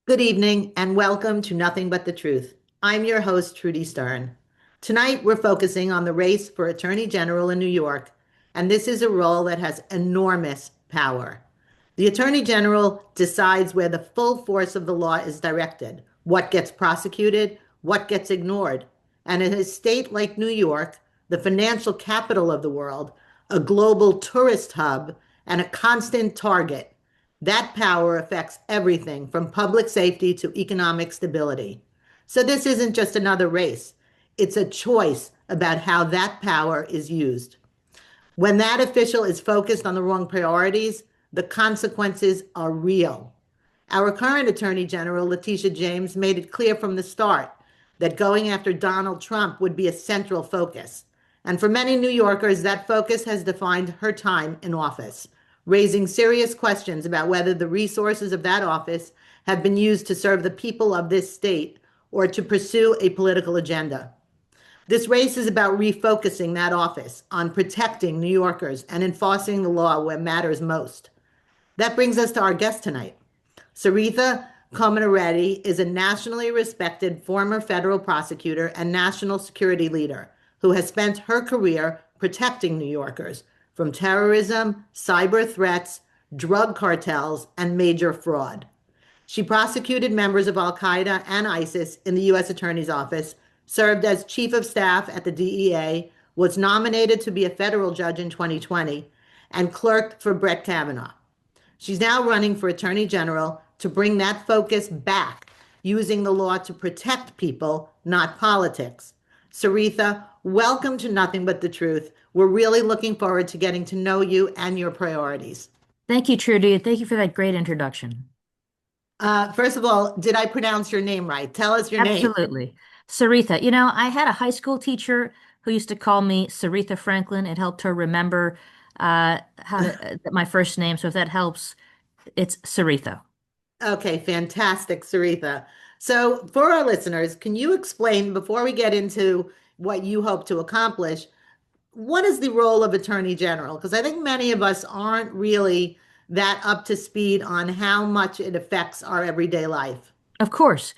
Good evening and welcome to Nothing But the Truth. I'm your host, Trudy Stern. Tonight, we're focusing on the race for Attorney General in New York, and this is a role that has enormous power. The Attorney General decides where the full force of the law is directed, what gets prosecuted, what gets ignored. And in a state like New York, the financial capital of the world, a global tourist hub, and a constant target, that power affects everything from public safety to economic stability. So this isn't just another race. It's a choice about how that power is used. When that official is focused on the wrong priorities, the consequences are real. Our current Attorney General, Letitia James, made it clear from the start that going after Donald Trump would be a central focus. And for many New Yorkers, that focus has defined her time in office, raising serious questions about whether the resources of that office have been used to serve the people of this state or to pursue a political agenda. This race is about refocusing that office on protecting New Yorkers and enforcing the law where matters most. That brings us to our guest tonight. Saritha Komatireddy is a nationally respected former federal prosecutor and national security leader who has spent her career protecting New Yorkers from terrorism, cyber threats, drug cartels, and major fraud. She prosecuted members of Al Qaeda and ISIS in the U.S. Attorney's Office, served as chief of staff at the DEA, was nominated to be a federal judge in 2020, and clerked for Brett Kavanaugh. She's now running for Attorney General to bring that focus back, using the law to protect people, not politics. Saritha, welcome to Nothing But the Truth. We're really looking forward to getting to know you and your priorities. Thank you, Trudy. Thank you for that great introduction. First of all, did I pronounce your name right? Tell us your name. Absolutely. Saritha, I had a high school teacher who used to call me Saritha Franklin. It helped her remember my first name. So if that helps, it's Saritha. Okay, fantastic, Saritha. So, for our listeners, can you explain, before we get into what you hope to accomplish, what is the role of Attorney General? Because I think many of us aren't really that up to speed on how much it affects our everyday life. Of course.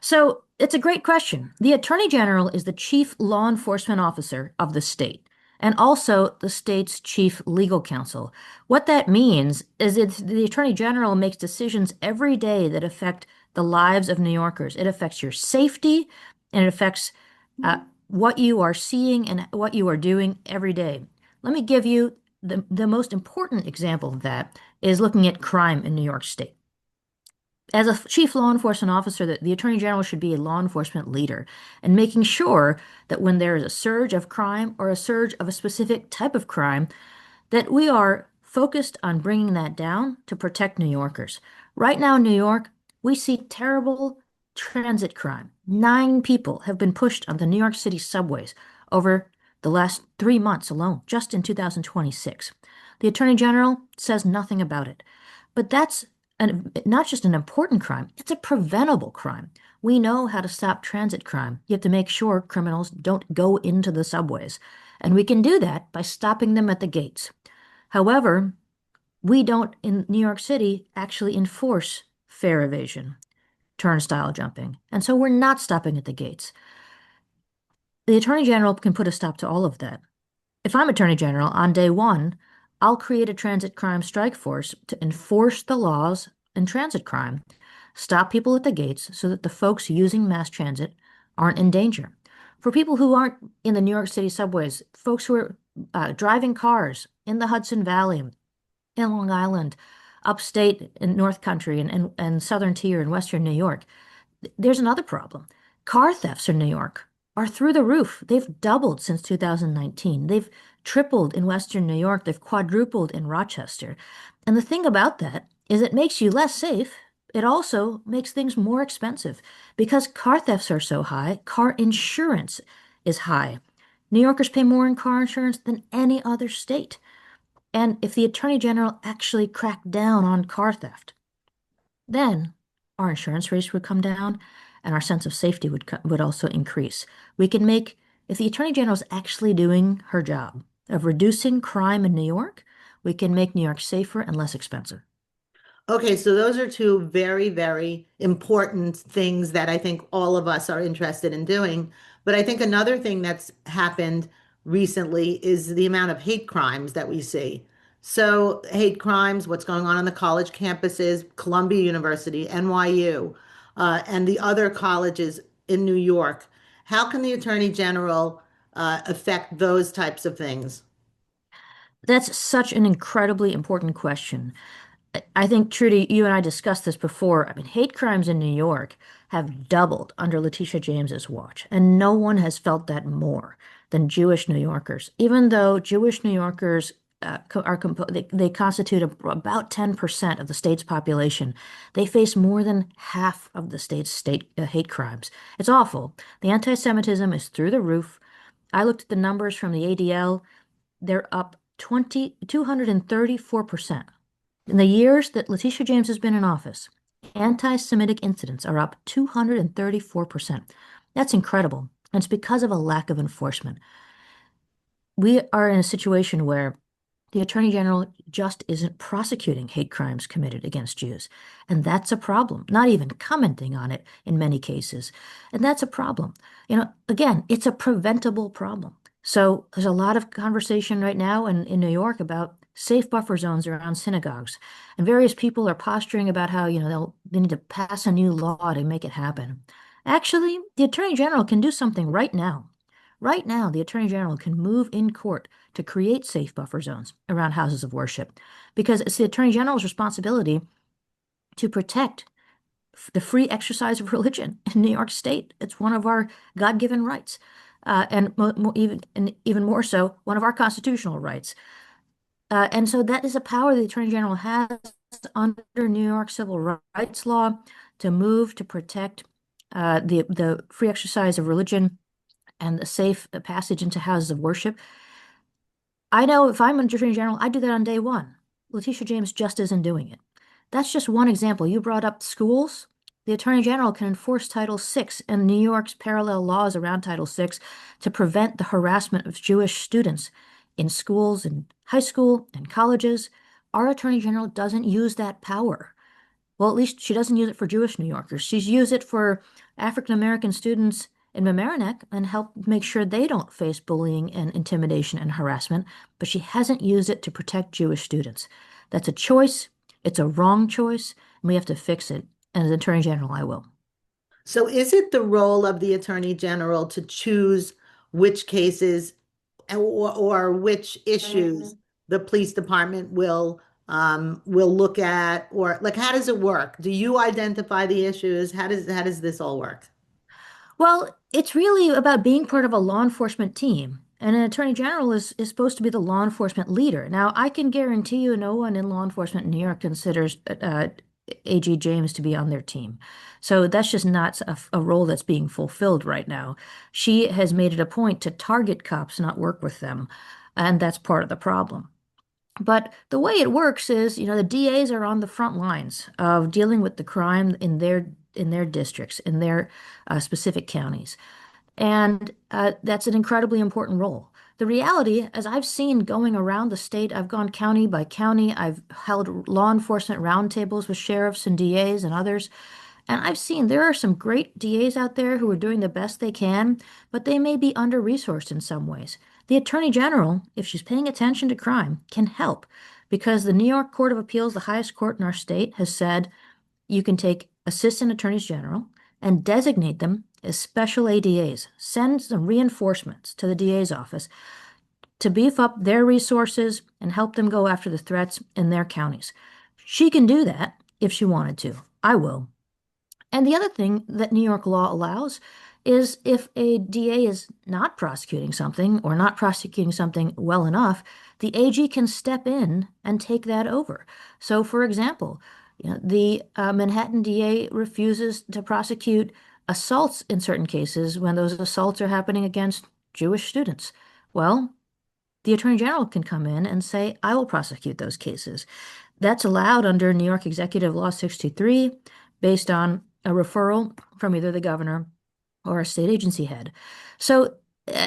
So it's a great question. The Attorney General is the chief law enforcement officer of the state and also the state's chief legal counsel. What that means is the Attorney General makes decisions every day that affect the lives of New Yorkers. It affects your safety and it affects what you are seeing and what you are doing every day. Let me give you the most important example of that is looking at crime in New York State. As a chief law enforcement officer, the Attorney General should be a law enforcement leader and making sure that when there is a surge of crime or a surge of a specific type of crime, that we are focused on bringing that down to protect New Yorkers. Right now in New York, we see terrible transit crime. 9 people have been pushed on the New York City subways over the last 3 months alone, just in 2026. The Attorney General says nothing about it. But that's not just an important crime, it's a preventable crime. We know how to stop transit crime. You have to make sure criminals don't go into the subways. And we can do that by stopping them at the gates. However, we don't in New York City actually enforce fare evasion, turnstile jumping. And so we're not stopping at the gates. The Attorney General can put a stop to all of that. If I'm Attorney General, on day one, I'll create a transit crime strike force to enforce the laws in transit crime, stop people at the gates so that the folks using mass transit aren't in danger. For people who aren't in the New York City subways, folks who are driving cars in the Hudson Valley, in Long Island, upstate in North Country and Southern Tier in Western New York, there's another problem. Car thefts in New York are through the roof. They've doubled since 2019. They've tripled in Western New York. They've quadrupled in Rochester. And the thing about that is it makes you less safe. It also makes things more expensive because car thefts are so high. Car insurance is high. New Yorkers pay more in car insurance than any other state. And if the Attorney General actually cracked down on car theft, then our insurance rates would come down and our sense of safety would also increase. We can make, if the Attorney General is actually doing her job of reducing crime in New York, we can make New York safer and less expensive. Okay, so those are two very, very important things that I think all of us are interested in doing. But I think another thing that's happened recently is the amount of hate crimes that we see. So, hate crimes, what's going on the college campuses, Columbia University, NYU, and the other colleges in New York. How can the Attorney General affect those types of things? That's such an incredibly important question. I think, Trudy, you and I discussed this before. I mean, hate crimes in New York have doubled under Letitia James's watch, and no one has felt that more than Jewish New Yorkers. Even though Jewish New Yorkers they constitute about 10% of the state's population, they face more than half of the state's hate crimes. It's awful. The anti-Semitism is through the roof. I looked at the numbers from the ADL. They're up 234%. In the years that Letitia James has been in office, anti-Semitic incidents are up 234%. That's incredible. And it's because of a lack of enforcement. We are in a situation where the Attorney General just isn't prosecuting hate crimes committed against Jews. And that's a problem, not even commenting on it in many cases. And that's a problem. Again, it's a preventable problem. So there's a lot of conversation right now in New York about safe buffer zones around synagogues. And various people are posturing about how, they need to pass a new law to make it happen. Actually, the Attorney General can do something right now. Right now, the Attorney General can move in court to create safe buffer zones around houses of worship because it's the Attorney General's responsibility to protect the free exercise of religion in New York State. It's one of our God-given rights, and even more so, one of our constitutional rights. And so that is a power the Attorney General has under New York civil rights law to move to protect the free exercise of religion and the safe passage into houses of worship. I know if I'm Attorney General, I do that on day one. Letitia James just isn't doing it. That's just one example. You brought up schools. The Attorney General can enforce Title VI and New York's parallel laws around Title VI to prevent the harassment of Jewish students in schools and high school and colleges. Our Attorney General doesn't use that power. Well, at least she doesn't use it for Jewish New Yorkers. She's used it for African American students in Mamaroneck and help make sure they don't face bullying and intimidation and harassment, but she hasn't used it to protect Jewish students. That's a choice. It's a wrong choice, and we have to fix it. And as Attorney General, I will. So, is it the role of the Attorney General to choose which cases or which issues the police department will look at, or like how does it work? Do you identify the issues? How does this all work? Well, it's really about being part of a law enforcement team. And an attorney general is supposed to be the law enforcement leader. Now, I can guarantee you no one in law enforcement in New York considers AG James to be on their team. So that's just not a role that's being fulfilled right now. She has made it a point to target cops, not work with them. And that's part of the problem. But the way it works is, the DAs are on the front lines of dealing with the crime in their districts, in their specific counties. And that's an incredibly important role. The reality, as I've seen going around the state, I've gone county by county, I've held law enforcement roundtables with sheriffs and DAs and others, and I've seen there are some great DAs out there who are doing the best they can, but they may be under-resourced in some ways. The Attorney General, if she's paying attention to crime, can help because the New York Court of Appeals, the highest court in our state, has said you can take assistant attorneys general and designate them as special ADAs, send some reinforcements to the DA's office to beef up their resources and help them go after the threats in their counties. She can do that if she wanted to. I will. And the other thing that New York law allows is if a DA is not prosecuting something or not prosecuting something well enough, the AG can step in and take that over. So, for example, the Manhattan DA refuses to prosecute assaults in certain cases when those assaults are happening against Jewish students. Well, the Attorney General can come in and say, I will prosecute those cases. That's allowed under New York Executive Law 63 based on a referral from either the governor or a state agency head. So,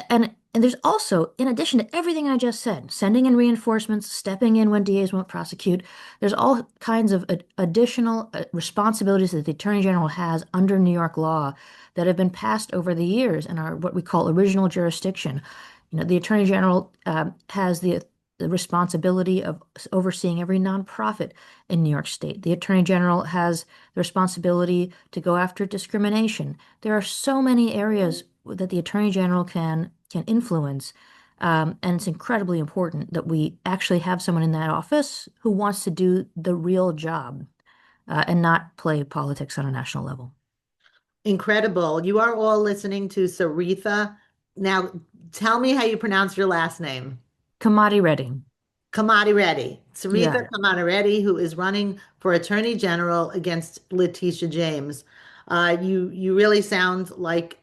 and And there's also, in addition to everything I just said, sending in reinforcements, stepping in when DAs won't prosecute, there's all kinds of additional responsibilities that the Attorney General has under New York law that have been passed over the years and are what we call original jurisdiction. The Attorney General has the responsibility of overseeing every nonprofit in New York State. The Attorney General has the responsibility to go after discrimination. There are so many areas that the Attorney General can influence. And it's incredibly important that we actually have someone in that office who wants to do the real job and not play politics on a national level. Incredible. You are all listening to Saritha. Now, tell me how you pronounce your last name. Komatireddy. Komatireddy. You Saritha got it. Komatireddy, who is running for Attorney General against Letitia James. You really sound like,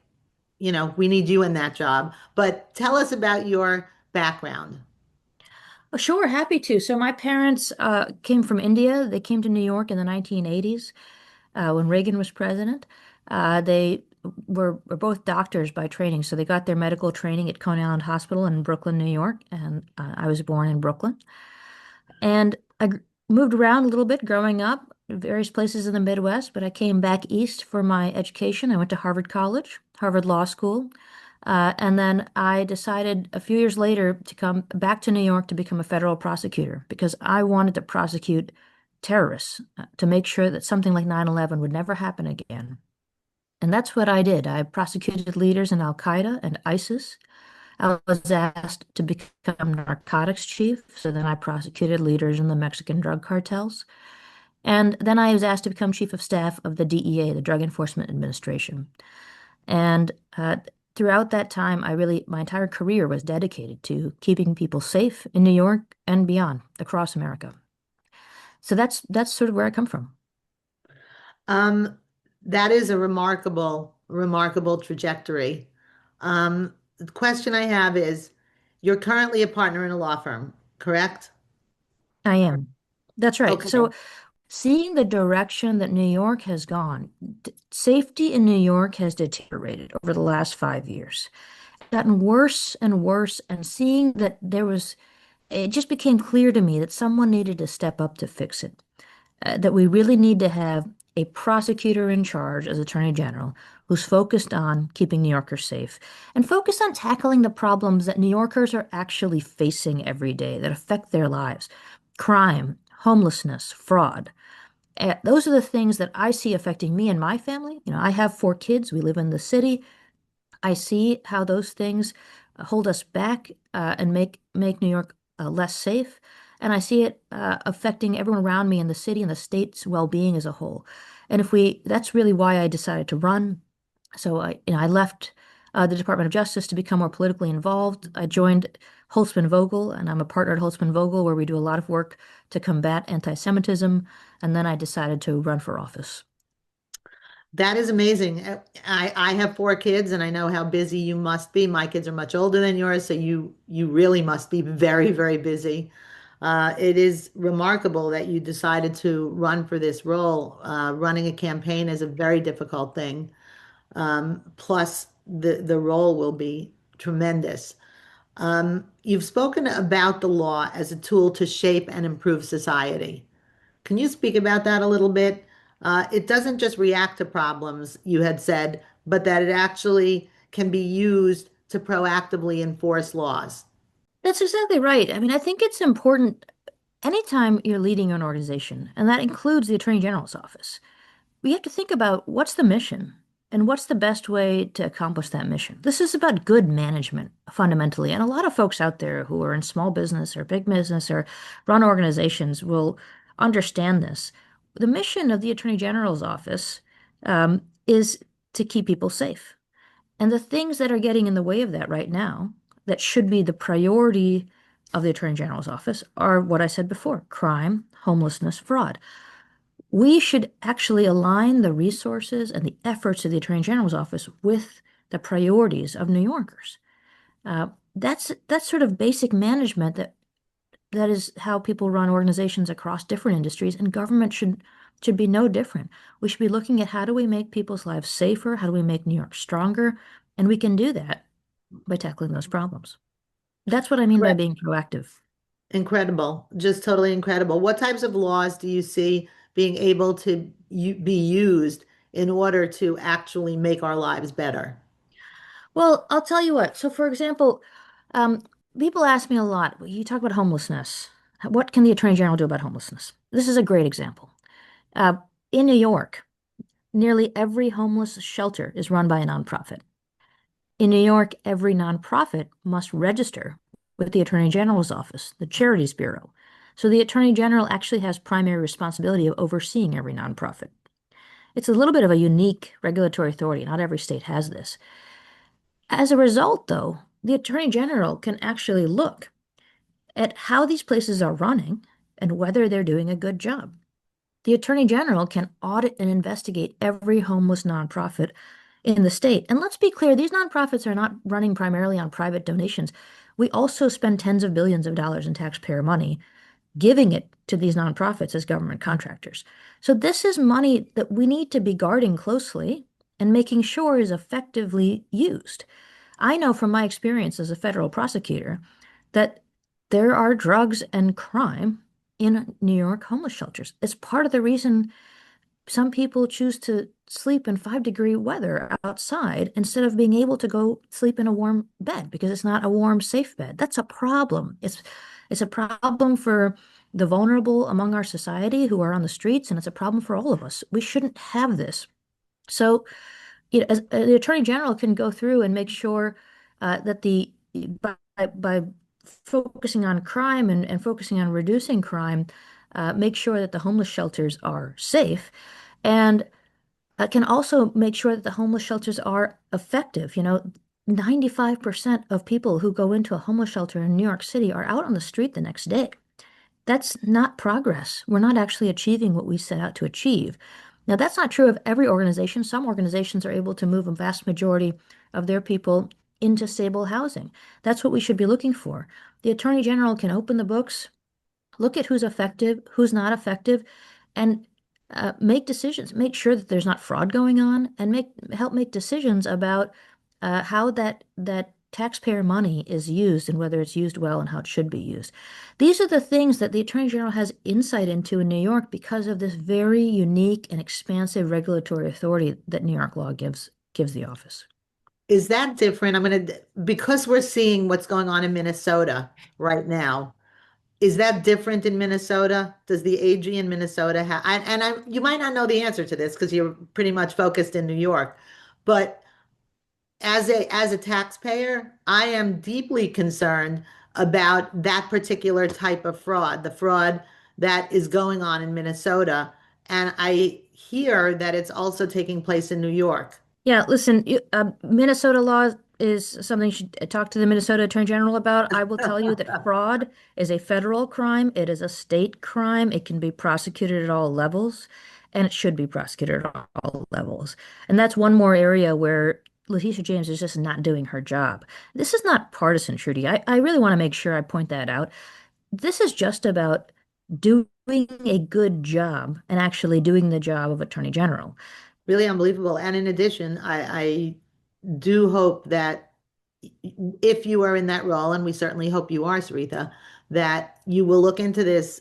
we need you in that job. But tell us about your background. Oh, sure, happy to. So my parents came from India. They came to New York in the 1980s when Reagan was president. They were both doctors by training, so they got their medical training at Coney Island Hospital in Brooklyn, New York, and I was born in Brooklyn. And moved around a little bit growing up, various places in the Midwest, but I came back east for my education. I went to Harvard College, Harvard Law School. And then I decided a few years later to come back to New York to become a federal prosecutor because I wanted to prosecute terrorists to make sure that something like 9/11 would never happen again. And that's what I did. I prosecuted leaders in Al Qaeda and ISIS. I was asked to become narcotics chief, so then I prosecuted leaders in the Mexican drug cartels. And then I was asked to become chief of staff of the DEA, the Drug Enforcement Administration. And throughout that time, my entire career was dedicated to keeping people safe in New York and beyond, across America. So that's sort of where I come from. Um, that is a remarkable trajectory. The question I have is, you're currently a partner in a law firm, correct? I am. That's right. Okay. So seeing the direction that New York has gone, safety in New York has deteriorated over the last 5 years, gotten worse and worse, and seeing that it just became clear to me that someone needed to step up to fix it. That we really need to have a prosecutor in charge as Attorney General who's focused on keeping New Yorkers safe and focused on tackling the problems that New Yorkers are actually facing every day that affect their lives. Crime, homelessness, fraud. Those are the things that I see affecting me and my family. I have 4 kids. We live in the city. I see how those things hold us back and make New York less safe. And I see it affecting everyone around me in the city and the state's well-being as a whole. And that's really why I decided to run. So I left the Department of Justice to become more politically involved. I joined Holtzman Vogel, and I'm a partner at Holtzman Vogel, where we do a lot of work to combat anti-Semitism. And then I decided to run for office. That is amazing. I have 4 kids and I know how busy you must be. My kids are much older than yours, so you really must be very, very busy. It is remarkable that you decided to run for this role. Running a campaign is a very difficult thing. Plus, the role will be tremendous. You've spoken about the law as a tool to shape and improve society. Can you speak about that a little bit? It doesn't just react to problems, you had said, but that it actually can be used to proactively enforce laws. That's exactly right. I mean, I think it's important anytime you're leading an organization, and that includes the Attorney General's office, we have to think about what's the mission and what's the best way to accomplish that mission. This is about good management fundamentally. And a lot of folks out there who are in small business or big business or run organizations will understand this. The mission of the Attorney General's office is to keep people safe. And the things that are getting in the way of that right now, that should be the priority of the Attorney General's office, are what I said before: crime, homelessness, fraud. We should actually align the resources and the efforts of the Attorney General's office with the priorities of New Yorkers. That's sort of basic management that is how people run organizations across different industries, and government should be no different. We should be looking at how do we make people's lives safer, how do we make New York stronger, and we can do that by tackling those problems. That's what I mean by being proactive. Incredible, just totally incredible. What types of laws do you see being able to be used in order to actually make our lives better? Well, I'll tell you what. So, for example, um, people ask me a lot, "Well, you talk about homelessness. What can the Attorney General do about homelessness?" This is a great example. Uh, in New York, nearly every homeless shelter is run by a nonprofit. In New York, every nonprofit must register with the Attorney General's office, the Charities Bureau. So the Attorney General actually has primary responsibility of overseeing every nonprofit. It's a little bit of a unique regulatory authority. Not every state has this. As a result, though, the Attorney General can actually look at how these places are running and whether they're doing a good job. The Attorney General can audit and investigate every homeless nonprofit in the state. And let's be clear, these nonprofits are not running primarily on private donations. We also spend tens of billions of dollars in taxpayer money giving it to these nonprofits as government contractors. So this is money that we need to be guarding closely and making sure is effectively used. I know from my experience as a federal prosecutor that there are drugs and crime in New York homeless shelters. It's part of the reason some people choose to sleep in 5-degree weather outside instead of being able to go sleep in a warm bed because it's not a warm, safe bed. That's a problem. It's a problem for the vulnerable among our society who are on the streets, and it's a problem for all of us. We shouldn't have this. So, as the Attorney General can go through and make sure that by focusing on crime and focusing on reducing crime, make sure that the homeless shelters are safe, and can also make sure that the homeless shelters are effective. 95% of people who go into a homeless shelter in New York City are out on the street the next day. That's not progress. We're not actually achieving what we set out to achieve. Now, that's not true of every organization. Some organizations are able to move a vast majority of their people into stable housing. That's what we should be looking for. The Attorney General can open the books, look at who's effective, who's not effective, and make decisions. Make sure that there's not fraud going on, and help make decisions about how that taxpayer money is used and whether it's used well and how it should be used. These are the things that the Attorney General has insight into in New York because of this very unique and expansive regulatory authority that New York law gives the office. Is that different? Because we're seeing what's going on in Minnesota right now. Is that different in Minnesota? Does the AG in Minnesota have, you might not know the answer to this because you're pretty much focused in New York, but as a taxpayer, I am deeply concerned about that particular type of fraud, the fraud that is going on in Minnesota. And I hear that it's also taking place in New York. Yeah, listen, Minnesota law is something you should talk to the Minnesota Attorney General about. I will tell you that fraud is a federal crime. It is a state crime. It can be prosecuted at all levels, and it should be prosecuted at all levels. And that's one more area where Letitia James is just not doing her job. This is not partisan, Trudy. I really want to make sure I point that out. This is just about doing a good job and actually doing the job of Attorney General. Really unbelievable. And in addition, I do hope that if you are in that role, and we certainly hope you are, Saritha, that you will look into this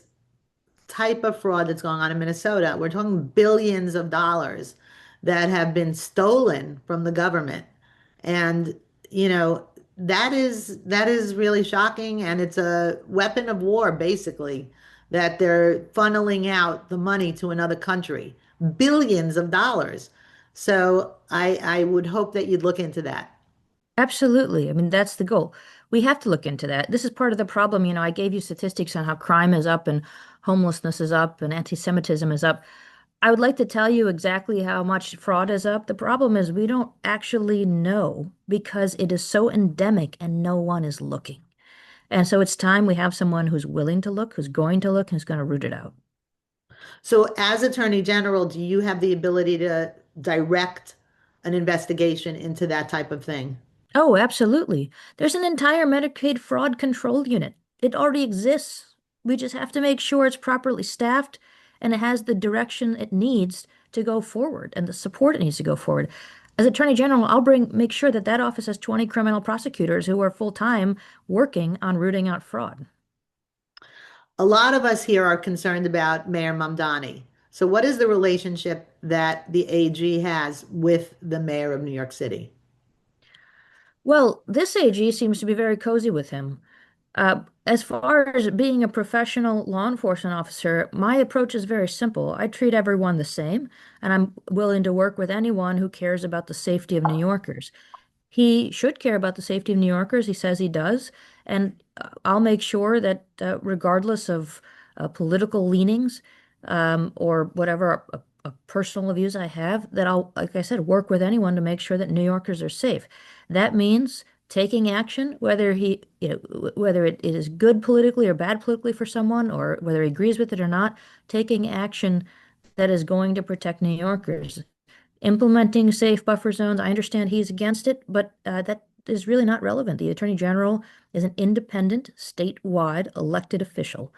type of fraud that's going on in Minnesota. We're talking billions of dollars that have been stolen from the government. And, you know, that is really shocking. And it's a weapon of war, basically, that they're funneling out the money to another country, billions of dollars. So I would hope that you'd look into that. Absolutely. I mean, that's the goal. We have to look into that. This is part of the problem. I gave you statistics on how crime is up and homelessness is up and anti-Semitism is up. I would like to tell you exactly how much fraud is up. The problem is we don't actually know because it is so endemic and no one is looking. And so it's time we have someone who's willing to look, who's going to look, and who's going to root it out. So as Attorney General, do you have the ability to direct an investigation into that type of thing? Oh, absolutely. There's an entire Medicaid fraud control unit. It already exists. We just have to make sure it's properly staffed and it has the direction it needs to go forward and the support it needs to go forward. As Attorney General, I'll make sure that that office has 20 criminal prosecutors who are full-time working on rooting out fraud. A lot of us here are concerned about Mayor Mamdani. So, what is the relationship that the AG has with the mayor of New York City? Well, this AG seems to be very cozy with him. As far as being a professional law enforcement officer, my approach is very simple. I treat everyone the same, and I'm willing to work with anyone who cares about the safety of New Yorkers. He should care about the safety of New Yorkers. He says he does. And I'll make sure that regardless of political leanings or whatever personal views I have, that I'll, like I said, work with anyone to make sure that New Yorkers are safe. That means taking action, whether it is good politically or bad politically for someone, or whether he agrees with it or not, taking action that is going to protect New Yorkers. Implementing safe buffer zones, I understand he's against it, but that is really not relevant. The Attorney General is an independent, statewide elected official.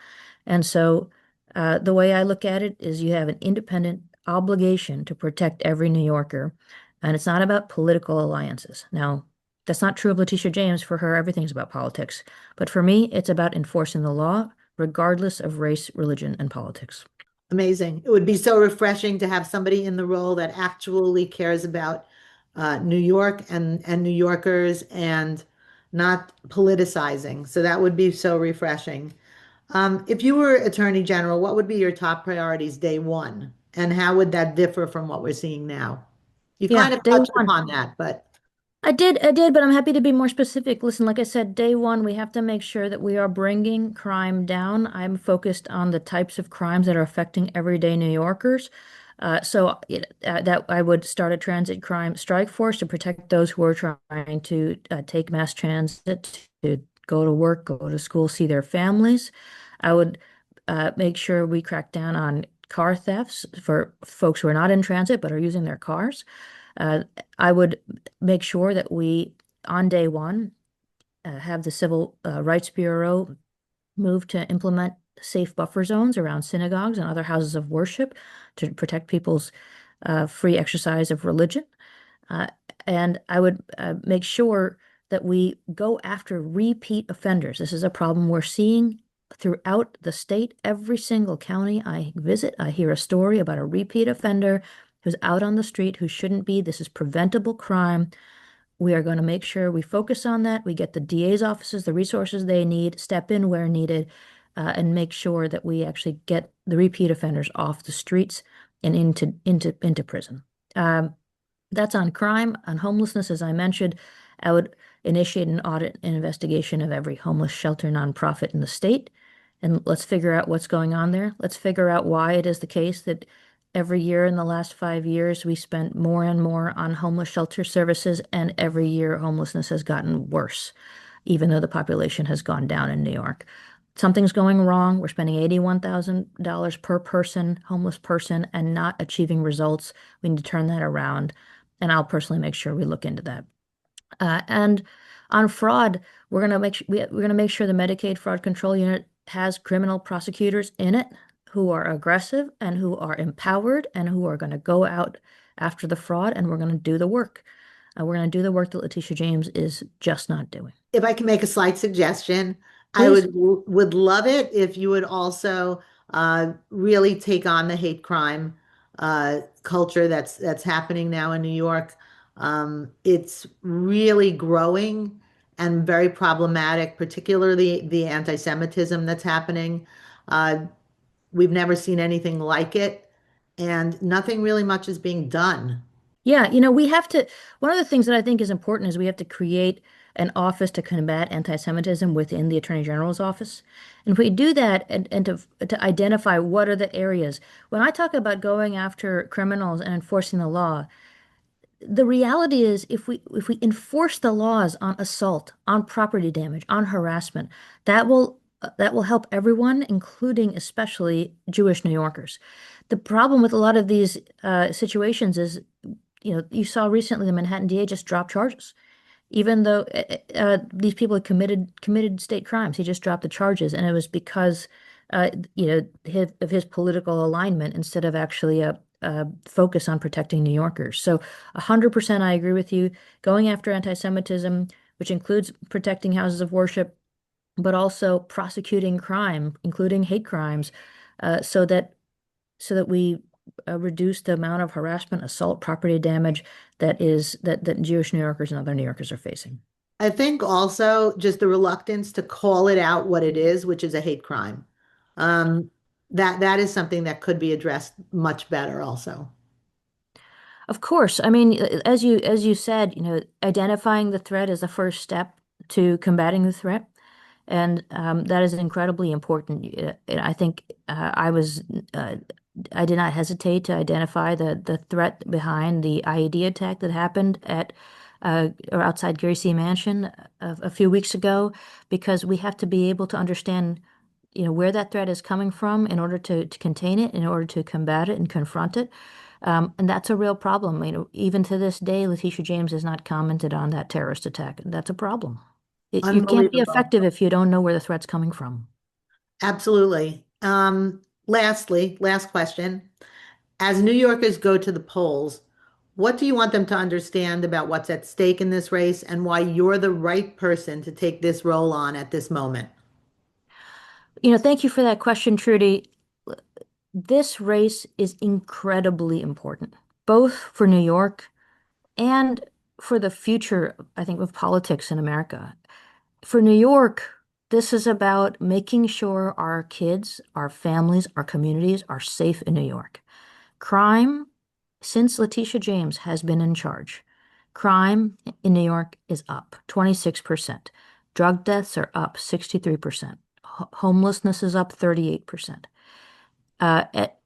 And so the way I look at it is you have an independent obligation to protect every New Yorker. And it's not about political alliances. Now, that's not true of Letitia James. For her, everything's about politics. But for me, it's about enforcing the law, regardless of race, religion, and politics. Amazing. It would be so refreshing to have somebody in the role that actually cares about New York and New Yorkers and not politicizing. So that would be so refreshing. If you were Attorney General, what would be your top priorities day one? And how would that differ from what we're seeing now? You kind Yeah, of day touched one. upon that, but I did, but I'm happy to be more specific. Listen, like I said, day one, we have to make sure that we are bringing crime down. I'm focused on the types of crimes that are affecting everyday New Yorkers. That I would start a transit crime strike force to protect those who are trying to take mass transit to go to work, go to school, see their families. I would make sure we crack down on car thefts for folks who are not in transit but are using their cars. Uh, I would make sure that we, on day one, have the Civil Rights Bureau move to implement safe buffer zones around synagogues and other houses of worship to protect people's free exercise of religion. Uh, and I would make sure that we go after repeat offenders. This is a problem we're seeing throughout the state. Every single county I visit, I hear a story about a repeat offender who's out on the street who shouldn't be. This is preventable crime. We are going to make sure we focus on that. We get the DA's offices the resources they need, step in where needed, and make sure that we actually get the repeat offenders off the streets and into prison. Um, that's on crime. On homelessness, as I mentioned, I would initiate an audit and investigation of every homeless shelter nonprofit in the state. And let's figure out what's going on there. Let's figure out why it is the case that every year in the last 5 years, we spent more and more on homeless shelter services, and every year homelessness has gotten worse, even though the population has gone down in New York. Something's going wrong. We're spending $81,000 per person, homeless person, and not achieving results. We need to turn that around. And I'll personally make sure we look into that. And on fraud, we're gonna make sure the Medicaid Fraud Control Unit has criminal prosecutors in it who are aggressive and who are empowered and who are going to go out after the fraud, and we're going to do the work. We're going to do the work that Letitia James is just not doing. if I can make a slight suggestion, I Please. would love it if you would also really take on the hate crime culture that's happening now in New York. It's really growing and very problematic, particularly the anti-Semitism that's happening. Uh, we've never seen anything like it, and nothing really much is being done. Yeah, one of the things that I think is important is we have to create an office to combat anti-Semitism within the Attorney General's office. And if we do that and to identify what are the areas, when I talk about going after criminals and enforcing the law, the reality is if we enforce the laws on assault, on property damage, on harassment, that will help everyone, including especially Jewish New Yorkers. The problem with a lot of these situations is, you saw recently the Manhattan DA just dropped charges, even though these people had committed state crimes. He just dropped the charges, and it was because of his political alignment instead of actually focus on protecting New Yorkers. So 100% I agree with you. Going after anti-Semitism, which includes protecting houses of worship, but also prosecuting crime, including hate crimes, so that we reduce the amount of harassment, assault, property damage that Jewish New Yorkers and other New Yorkers are facing. I think also just the reluctance to call it out what it is, which is a hate crime. Um, that is something that could be addressed much better also. Of course, I mean, as you said, identifying the threat is the first step to combating the threat, and that is incredibly important. I think uh, I did not hesitate to identify the threat behind the IED attack that happened at or outside Gracie Mansion a few weeks ago, because we have to be able to understand, where that threat is coming from in order to contain it, in order to combat it and confront it. And that's a real problem. Even to this day, Letitia James has not commented on that terrorist attack. That's a problem. You can't be Unbelievable. effective if you don't know where the threat's coming from. Absolutely. Lastly, last question. As New Yorkers go to the polls, what do you want them to understand about what's at stake in this race and why you're the right person to take this role on at this moment? Thank you for that question, Trudy. This race is incredibly important, both for New York and for the future, I think, of politics in America. For New York, this is about making sure our kids, our families, our communities are safe in New York. Crime, since Letitia James has been in charge, crime in New York is up 26%. Drug deaths are up 63%. Homelessness is up 38%.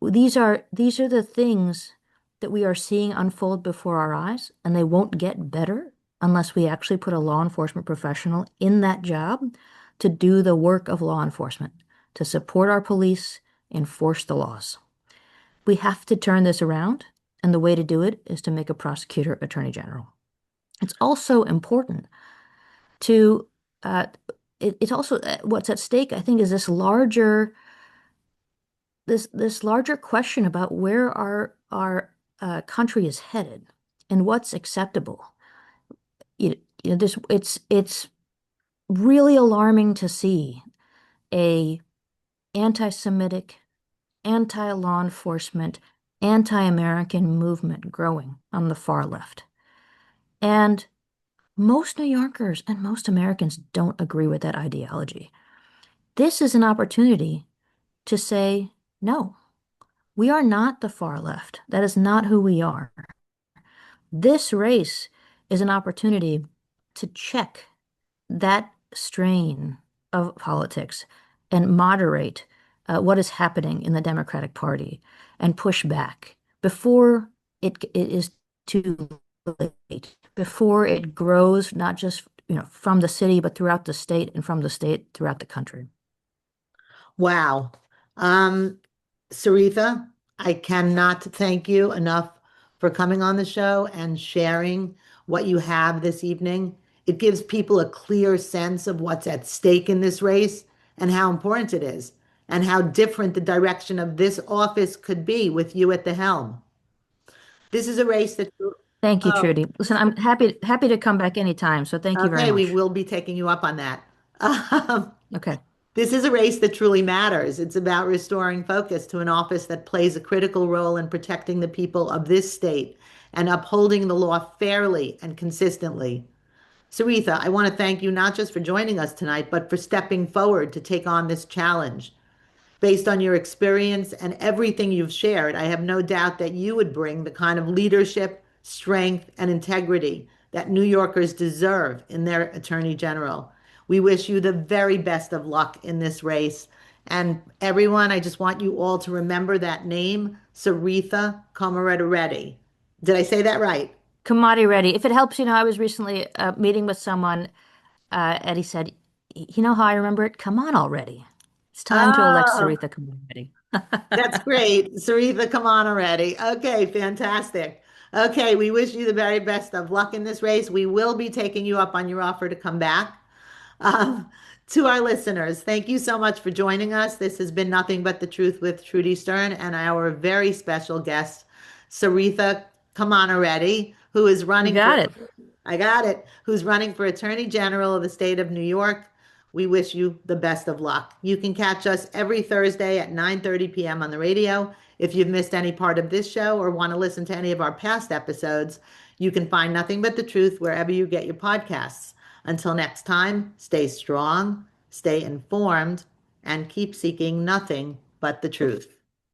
These are the things that we are seeing unfold before our eyes, and they won't get better unless we actually put a law enforcement professional in that job to do the work of law enforcement, to support our police, enforce the laws. We have to turn this around, and the way to do it is to make a prosecutor attorney general. It's also important to, it's also what's at stake, I think, is this larger question about where our country is headed and what's acceptable. It's really alarming to see a anti-Semitic, anti-law enforcement, anti-American movement growing on the far left. And most New Yorkers and most Americans don't agree with that ideology. This is an opportunity to say, no, we are not the far left. That is not who we are. This race is an opportunity to check that strain of politics and moderate what is happening in the Democratic Party and push back before it is too late, before it grows not just from the city, but throughout the state and from the state throughout the country. Wow. Um, Saritha, I cannot thank you enough for coming on the show and sharing what you have this evening. It gives people a clear sense of what's at stake in this race and how important it is, and how different the direction of this office could be with you at the helm. This is a race that, Thank you, oh, Trudy. Listen, I'm happy to come back anytime, so thank you very okay, we much. will be taking you up on that. Um, Okay. This is a race that truly matters. It's about restoring focus to an office that plays a critical role in protecting the people of this state and upholding the law fairly and consistently. Saritha, I want to thank you not just for joining us tonight, but for stepping forward to take on this challenge. Based on your experience and everything you've shared, I have no doubt that you would bring the kind of leadership, strength, and integrity that New Yorkers deserve in their Attorney General. We wish you the very best of luck in this race. And everyone, I just want you all to remember that name, Saritha Komatireddy. Did I say that right? Komatireddy. If it helps, I was recently meeting with someone, and he said, "You know how I remember it? Come on already. It's time to elect Oh, Saritha Komatireddy." that's great. Saritha, come on already. Okay, fantastic. Okay, we wish you the very best of luck in this race. We will be taking you up on your offer to come back. Um, to our listeners, thank you so much for joining us. This has been Nothing But the Truth with Trudy Stern and our very special guest, Saritha Komatireddy, who is You running got for, it. I got it, who's running for Attorney General of the state of New York. We wish you the best of luck. You can catch us every Thursday at 9:30 p.m. on the radio. If you've missed any part of this show or want to listen to any of our past episodes, you can find Nothing But the Truth wherever you get your podcasts. Until next time, stay strong, stay informed, and keep seeking nothing but the truth.